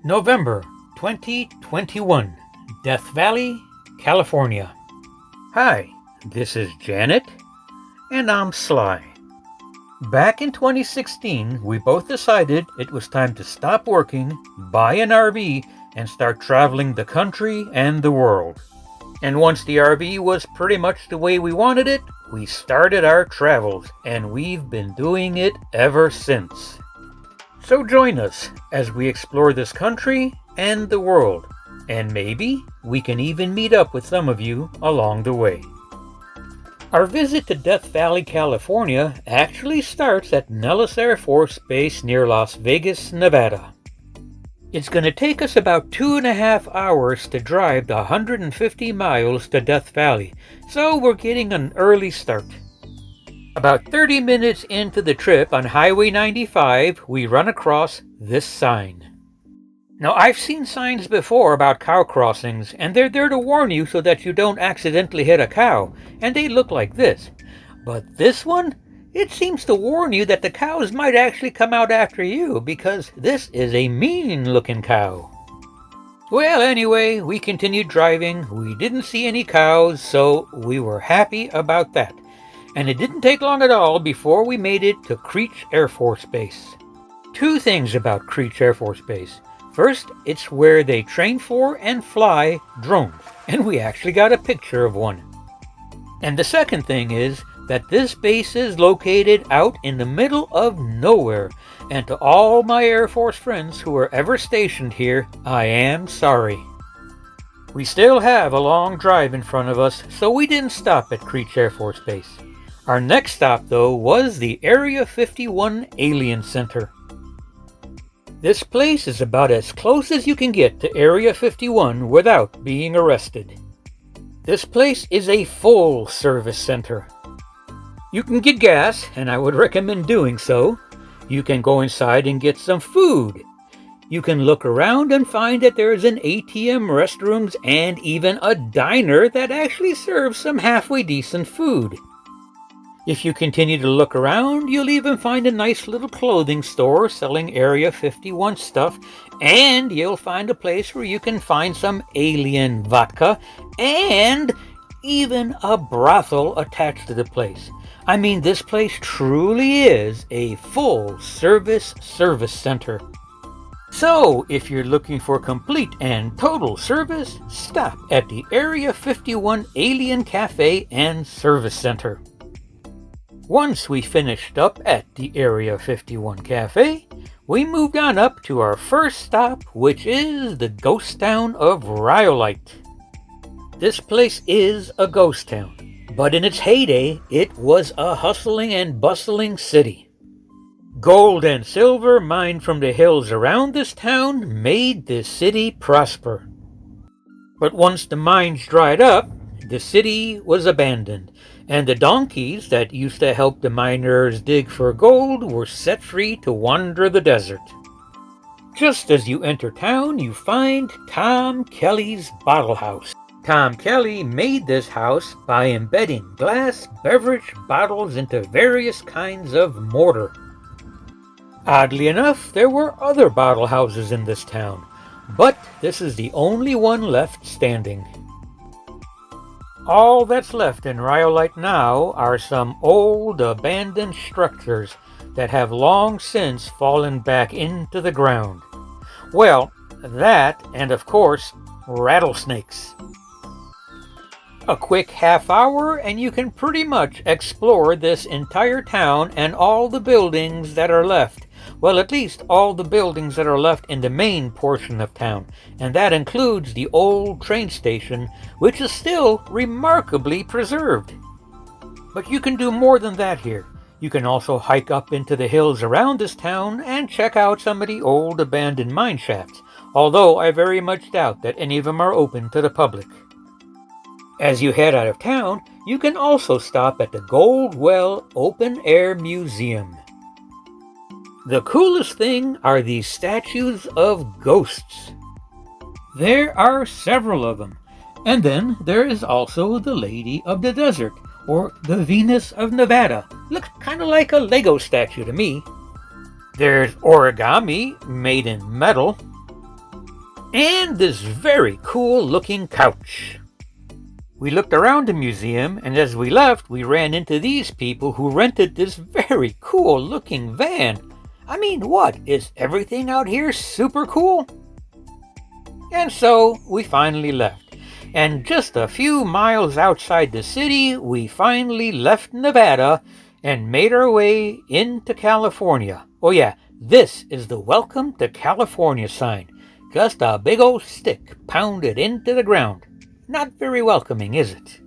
November 2021, Death Valley, California. Hi, this is Janet, and I'm Sly. Back in 2016, we both decided it was time to stop working, buy an RV, and start traveling the country and the world. And once the RV was pretty much the way we wanted it, we started our travels, and we've been doing it ever since. So join us as we explore this country and the world, and maybe we can even meet up with some of you along the way. Our visit to Death Valley, California actually starts at Nellis Air Force Base near Las Vegas, Nevada. It's going to take us about 2.5 hours to drive the 150 miles to Death Valley, so we're getting an early start. About 30 minutes into the trip on Highway 95, we run across this sign. Now, I've seen signs before about cow crossings, and they're there to warn you so that you don't accidentally hit a cow, and they look like this. But this one, it seems to warn you that the cows might actually come out after you, because this is a mean-looking cow. Well, anyway, we continued driving. We didn't see any cows, so we were happy about that. And it didn't take long at all before we made it to Creech Air Force Base. Two things about Creech Air Force Base. First, it's where they train for and fly drones, and we actually got a picture of one. And the second thing is that this base is located out in the middle of nowhere, and to all my Air Force friends who are ever stationed here, I am sorry. We still have a long drive in front of us, so we didn't stop at Creech Air Force Base. Our next stop, though, was the Area 51 Alien Center. This place is about as close as you can get to Area 51 without being arrested. This place is a full service center. You can get gas, and I would recommend doing so. You can go inside and get some food. You can look around and find that there is an ATM, restrooms, and even a diner that actually serves some halfway decent food. If you continue to look around, you'll even find a nice little clothing store selling Area 51 stuff, and you'll find a place where you can find some alien vodka, and even a brothel attached to the place. I mean, this place truly is a full-service service center. So, if you're looking for complete and total service, stop at the Area 51 Alien Cafe and Service Center. Once we finished up at the Area 51 Cafe, we moved on up to our first stop, which is the ghost town of Rhyolite. This place is a ghost town, but in its heyday, it was a hustling and bustling city. Gold and silver mined from the hills around this town made this city prosper. But once the mines dried up, the city was abandoned, and the donkeys that used to help the miners dig for gold were set free to wander the desert. Just as you enter town, you find Tom Kelly's Bottle House. Tom Kelly made this house by embedding glass beverage bottles into various kinds of mortar. Oddly enough, there were other bottle houses in this town, but this is the only one left standing. All that's left in Rhyolite now are some old abandoned structures that have long since fallen back into the ground. Well, that and of course, rattlesnakes. A quick half hour and you can pretty much explore this entire town and all the buildings that are left. Well, at least all the buildings that are left in the main portion of town, and that includes the old train station, which is still remarkably preserved. But you can do more than that here. You can also hike up into the hills around this town and check out some of the old abandoned mine shafts, although I very much doubt that any of them are open to the public. As you head out of town, you can also stop at the Goldwell Open Air Museum. The coolest thing are these statues of ghosts. There are several of them. And then there is also the Lady of the Desert, or the Venus of Nevada. Looks kind of like a Lego statue to me. There's origami made in metal. and this very cool looking couch. We looked around the museum, and as we left, we ran into these people who rented this very cool looking van. I mean, what? Is everything out here super cool? And so we finally left. And just a few miles outside the city, we finally left Nevada and made our way into California. Oh yeah, this is the Welcome to California sign. Just a big old stick pounded into the ground. Not very welcoming, is it?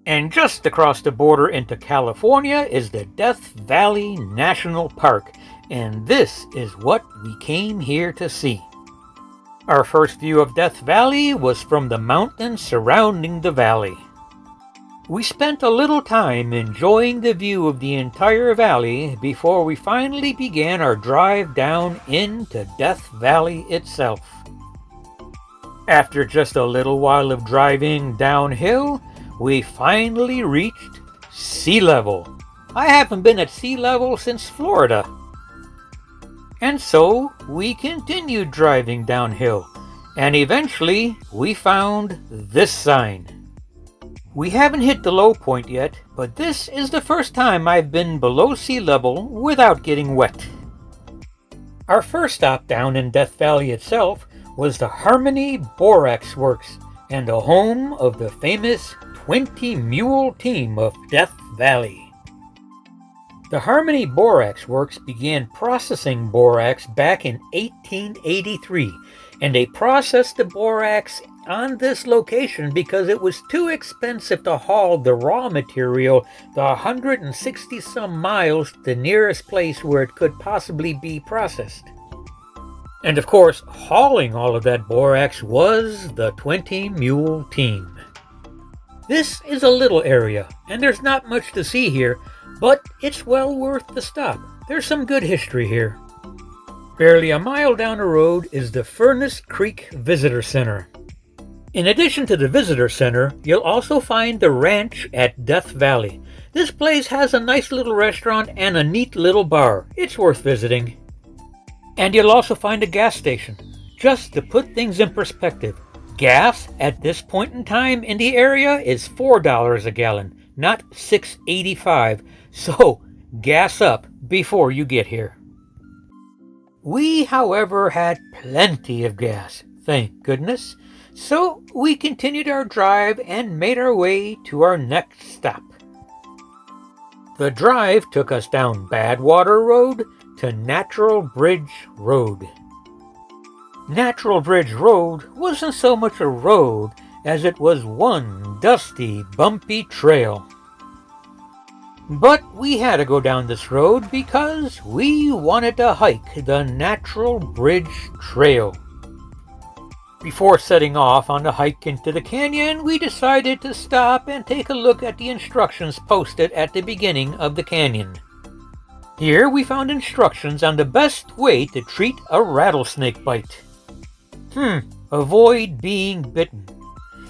And just across the border into California is the Death Valley National Park, and this is what we came here to see. Our first view of Death Valley was from the mountains surrounding the valley. We spent a little time enjoying the view of the entire valley before we finally began our drive down into Death Valley itself. After just a little while of driving downhill, we finally reached sea level. I haven't been at sea level since Florida. And so we continued driving downhill, and eventually we found this sign. We haven't hit the low point yet, but this is the first time I've been below sea level without getting wet. Our first stop down in Death Valley itself was the Harmony Borax Works and the home of the famous 20-mule team of Death Valley. The Harmony Borax Works began processing borax back in 1883, and they processed the borax on this location because it was too expensive to haul the raw material the 160 some miles to the nearest place where it could possibly be processed. And of course, hauling all of that borax was the 20-mule team. This is a little area, and there's not much to see here, but it's well worth the stop. There's some good history here. Barely a mile down the road is the Furnace Creek Visitor Center. In addition to the Visitor Center, you'll also find the ranch at Death Valley. This place has a nice little restaurant and a neat little bar. It's worth visiting. And you'll also find a gas station. Just to put things in perspective, gas at this point in time in the area is $4 a gallon, not $6.85. So gas up before you get here. We, however, had plenty of gas, thank goodness. So we continued our drive and made our way to our next stop. The drive took us down Badwater Road to Natural Bridge Road. Natural Bridge Road wasn't so much a road as it was one dusty, bumpy trail. But we had to go down this road because we wanted to hike the Natural Bridge Trail. Before setting off on the hike into the canyon, we decided to stop and take a look at the instructions posted at the beginning of the canyon. Here we found instructions on the best way to treat a rattlesnake bite. Avoid being bitten.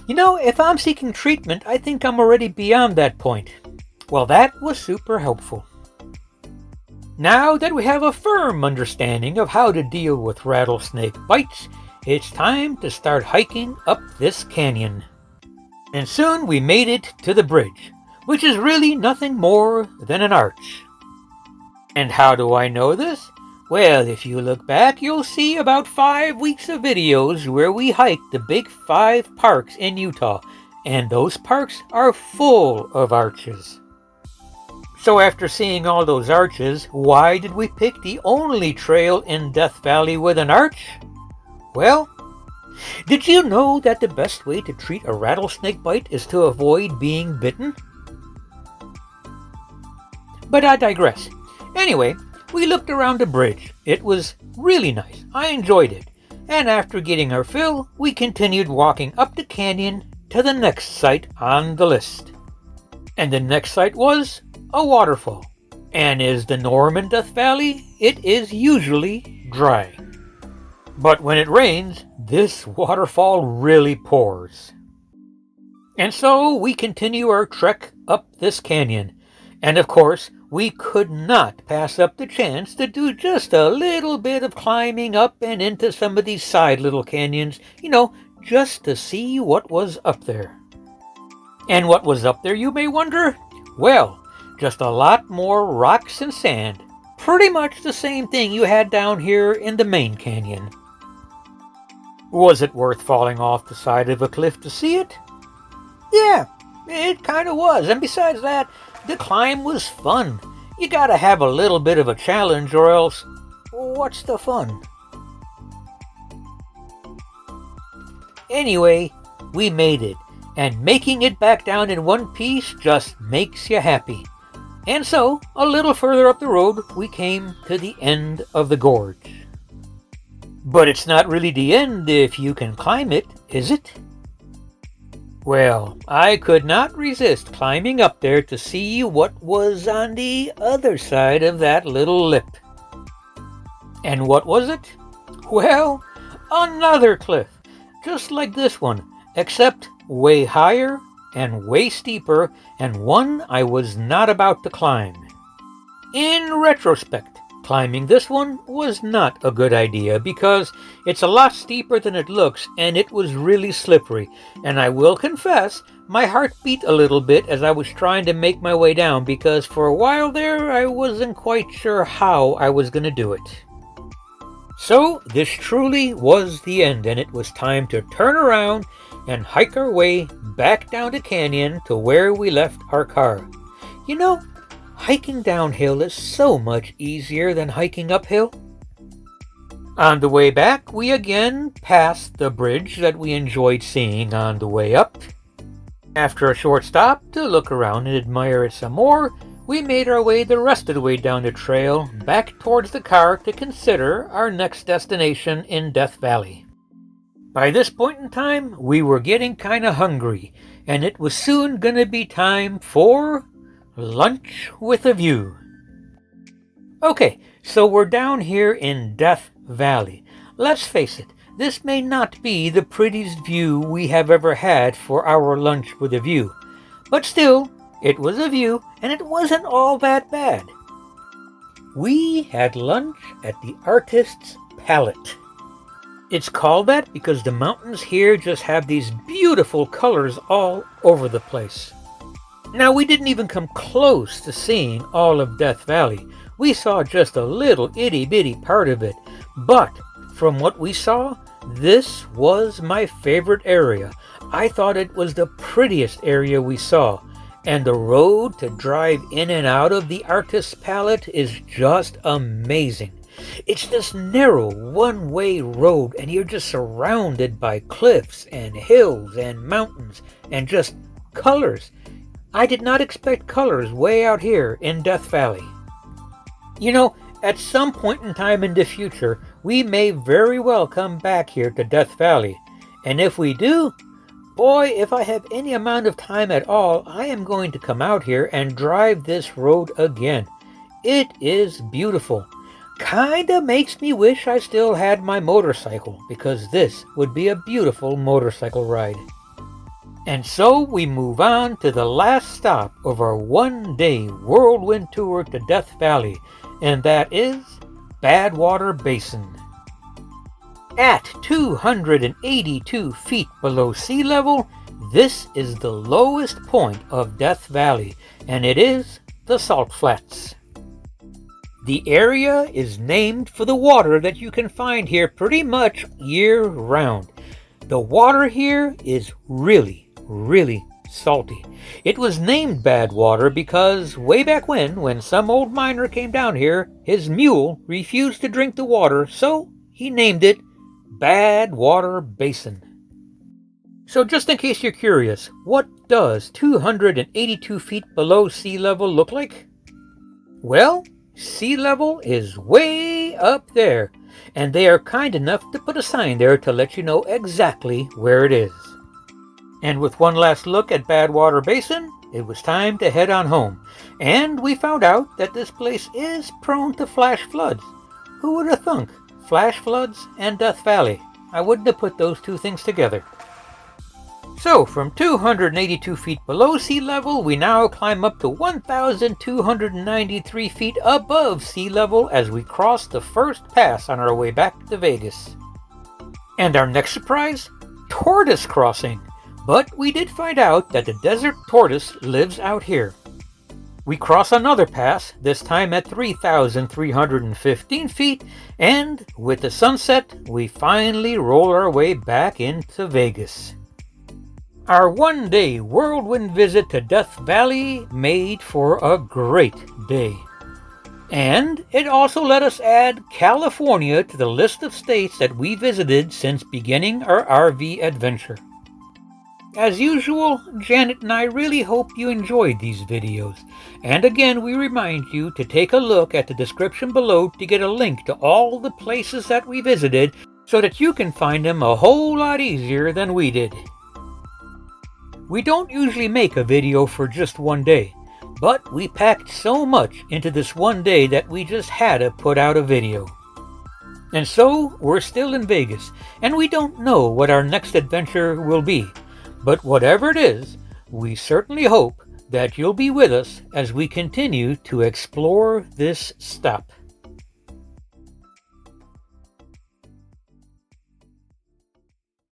You know, if I'm seeking treatment, I think I'm already beyond that point. Well, that was super helpful. Now that we have a firm understanding of how to deal with rattlesnake bites, it's time to start hiking up this canyon. And soon we made it to the bridge, which is really nothing more than an arch. And how do I know this? Well, if you look back, you'll see about 5 weeks of videos where we hiked the big 5 parks in Utah, and those parks are full of arches. So after seeing all those arches, why did we pick the only trail in Death Valley with an arch? Well, did you know that the best way to treat a rattlesnake bite is to avoid being bitten? But I digress. Anyway, we looked around the bridge. It was really nice. I enjoyed it. And after getting our fill, we continued walking up the canyon to the next site on the list. And the next site was a waterfall. And is the norm in Death Valley? It is usually dry. But when it rains, this waterfall really pours. And so we continue our trek up this canyon. And of course, we could not pass up the chance to do just a little bit of climbing up and into some of these side little canyons, just to see what was up there. And what was up there, you may wonder? Well, just a lot more rocks and sand. Pretty much the same thing you had down here in the main canyon. Was it worth falling off the side of a cliff to see it? Yeah, it kind of was. And besides that, the climb was fun. You gotta have a little bit of a challenge, or else, what's the fun? Anyway, we made it, and making it back down in one piece just makes you happy. And so, a little further up the road, we came to the end of the gorge. But it's not really the end if you can climb it, is it? Well, I could not resist climbing up there to see what was on the other side of that little lip. And what was it? Well, another cliff, just like this one, except way higher and way steeper, and one I was not about to climb. In retrospect, climbing this one was not a good idea because it's a lot steeper than it looks, and it was really slippery. And I will confess, my heart beat a little bit as I was trying to make my way down, because for a while there I wasn't quite sure how I was going to do it. So this truly was the end, and it was time to turn around and hike our way back down the canyon to where we left our car. Hiking downhill is so much easier than hiking uphill. On the way back, we again passed the bridge that we enjoyed seeing on the way up. After a short stop to look around and admire it some more, we made our way the rest of the way down the trail back towards the car to consider our next destination in Death Valley. By this point in time, we were getting kind of hungry, and it was soon going to be time for lunch with a view. Okay, so we're down here in Death Valley. Let's face it, this may not be the prettiest view we have ever had for our lunch with a view. But still, it was a view, and it wasn't all that bad. We had lunch at the Artist's Palette. It's called that because the mountains here just have these beautiful colors all over the place. Now, we didn't even come close to seeing all of Death Valley. We saw just a little itty-bitty part of it. But from what we saw, this was my favorite area. I thought it was the prettiest area we saw. And the road to drive in and out of the Artist's Palette is just amazing. It's this narrow one-way road, and you're just surrounded by cliffs and hills and mountains and just colors. I did not expect colors way out here in Death Valley. At some point in time in the future, we may very well come back here to Death Valley. And if we do, boy, if I have any amount of time at all, I am going to come out here and drive this road again. It is beautiful. Kinda makes me wish I still had my motorcycle, because this would be a beautiful motorcycle ride. And so we move on to the last stop of our one-day whirlwind tour to Death Valley, and that is Badwater Basin. At 282 feet below sea level, this is the lowest point of Death Valley, and it is the Salt Flats. The area is named for the water that you can find here pretty much year-round. The water here is really salty. It was named Badwater because way back when some old miner came down here, his mule refused to drink the water, so he named it Badwater Basin. So just in case you're curious, what does 282 feet below sea level look like? Well, sea level is way up there, and they are kind enough to put a sign there to let you know exactly where it is. And with one last look at Badwater Basin, it was time to head on home. And we found out that this place is prone to flash floods. Who would have thunk? Flash floods and Death Valley. I wouldn't have put those two things together. So, from 282 feet below sea level, we now climb up to 1,293 feet above sea level as we cross the first pass on our way back to Vegas. And our next surprise? Tortoise crossing! But we did find out that the desert tortoise lives out here. We cross another pass, this time at 3,315 feet, and with the sunset, we finally roll our way back into Vegas. Our one-day whirlwind visit to Death Valley made for a great day. And it also let us add California to the list of states that we visited since beginning our RV adventure. As usual, Janet and I really hope you enjoyed these videos. And again, we remind you to take a look at the description below to get a link to all the places that we visited so that you can find them a whole lot easier than we did. We don't usually make a video for just one day, but we packed so much into this one day that we just had to put out a video. And so, we're still in Vegas, and we don't know what our next adventure will be. But whatever it is, we certainly hope that you'll be with us as we continue to explore this stop.